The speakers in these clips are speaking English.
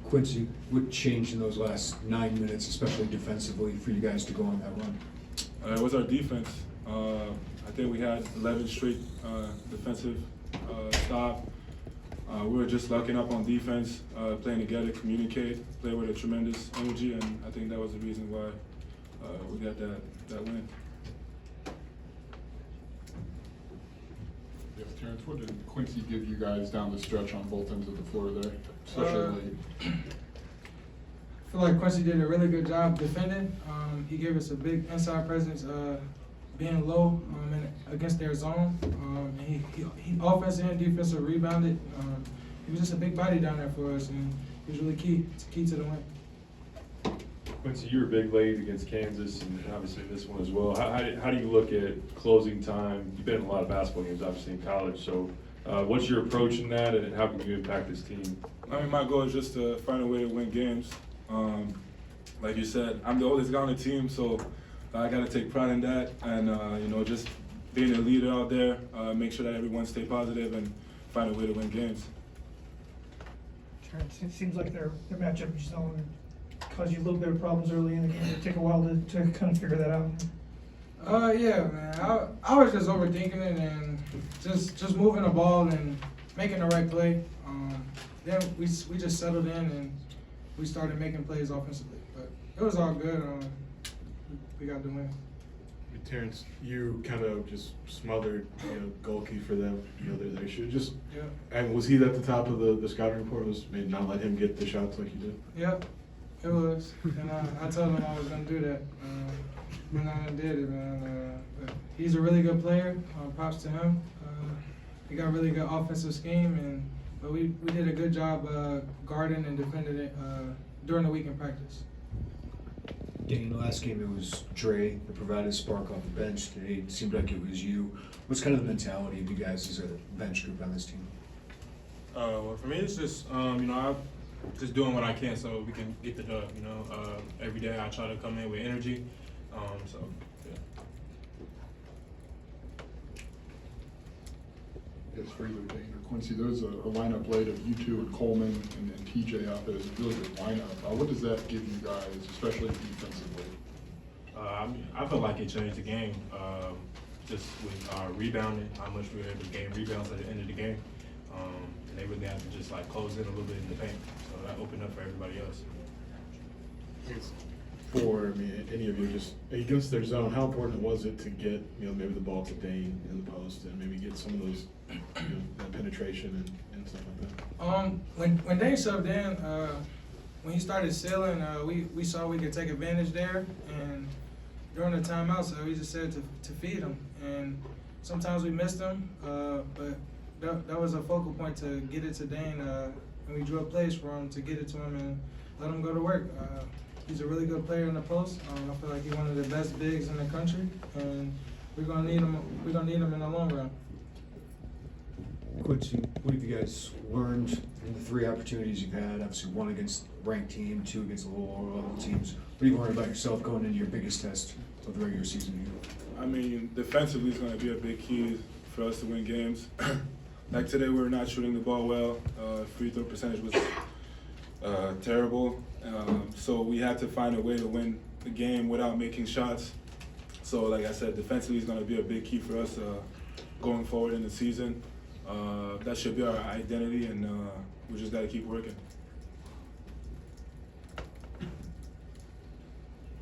Quincy, what changed in those last 9 minutes, especially defensively, for you guys to go on that run? It was our defense. I think we had 11 straight defensive stop. We were just locking up on defense, playing together, communicate, play with a tremendous energy, and I think that was the reason why we got that win. Yes, Terrence, what did Quincy give you guys down the stretch on both ends of the floor there, especially late? I feel like Quincy did a really good job defending. He gave us a big inside presence, being low and against their zone. He offensive and defensive rebounded. He was just a big body down there for us, and he was really key to the win. Quincy, you were big late against Kansas, and obviously this one as well. How do you look at closing time? You've been in a lot of basketball games, obviously in college. So, what's your approach in that, and how can you impact this team? I mean, my goal is just to find a way to win games. Like you said, I'm the oldest guy on the team, so I got to take pride in that, and just being a leader out there, make sure that everyone stay positive and find a way to win games. Terrence, it seems like their matchup is going to cause you a little bit of problems early in the game. It'll take a while to kind of figure that out. Yeah, man. I was just overthinking it and just moving the ball and making the right play. Then we just settled in and we started making plays offensively. But it was all good. We got the win. Terrence, you kind of just smothered, Golke for them. Their issue. Yeah. And was he at the top of the scouting report? Was maybe not let him get the shots like you did? Yep, it was. And I told him I was gonna do that. And I did it, man. But he's a really good player. Props to him. He got a really good offensive scheme, but we did a good job guarding and defending it during the week in practice. Dain, last game it was Dre that provided a spark off the bench. Today it seemed like it was you. What's kind of the mentality of you guys as a bench group on this team? Well, for me, it's just I'm just doing what I can so we can get the dub. Every day I try to come in with energy. So yeah. Yes, for either Dain or Quincy, there's a lineup late of you two and Coleman and TJ out there. It's a really good lineup. What does that give you guys, especially defensively? I feel like it changed the game. Just with our rebounding, how much we were able to gain rebounds at the end of the game. And they really had to just close in a little bit in the paint. So that opened up for everybody else. For any of you, just against their zone, how important was it to get maybe the ball to Dain in the post and maybe get some of those that penetration and stuff like that? When Dain subbed in, when he started sailing, we saw we could take advantage there, and during the timeouts, we just said to feed him, and sometimes we missed him, but that was a focal point to get it to Dain, and we drew up plays for him to get it to him and let him go to work. He's a really good player in the post. I feel like he's one of the best bigs in the country, and we're gonna need him. We're gonna need him in the long run. Quincy, what have you guys learned in the 3 opportunities you've had? Obviously, 1 against a ranked team, 2 against a little lower level teams. What have you learned about yourself going into your biggest test of the regular season here? I mean, defensively is going to be a big key for us to win games. Like today, we were not shooting the ball well. Free throw percentage was terrible. So we had to find a way to win the game without making shots. So like I said, defensively is going to be a big key for us going forward in the season. That should be our identity, and we just got to keep working.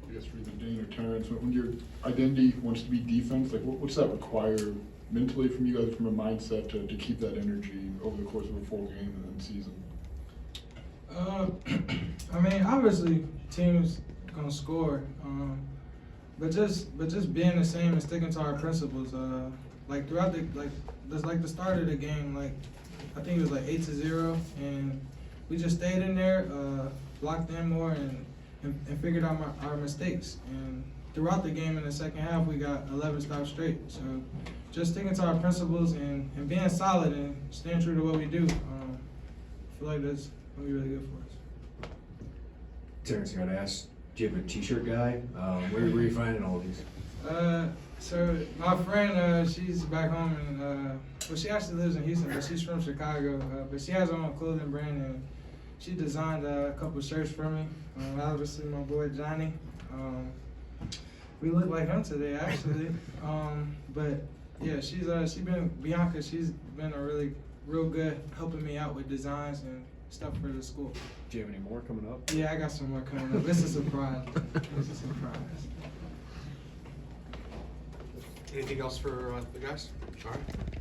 I guess for either Dain or Terrence, when your identity wants to be defense, what's that require mentally from you guys, from a mindset to keep that energy over the course of a full game and then season? I mean, obviously, teams gonna score, but just being the same and sticking to our principles. Throughout the start of the game, I think it was 8-0, and we just stayed in there, blocked in more, and figured out our mistakes. And throughout the game in the second half, we got 11 stops straight. So just sticking to our principles and being solid and staying true to what we do, I feel like that's gonna be really good for us. Terrence, I gotta ask, do you have a t-shirt guy? Where are you finding all these? So my friend, she's back home, and she actually lives in Houston, but she's from Chicago. But she has her own clothing brand, and she designed a couple shirts for me. Obviously, my boy Johnny. We look like him today, actually. But yeah, she's been Bianca. She's been a real good helping me out with designs and stuff for the school. Do you have any more coming up? Yeah, I got some more coming up. It's a surprise. It's a surprise. Anything else for the guys? All right.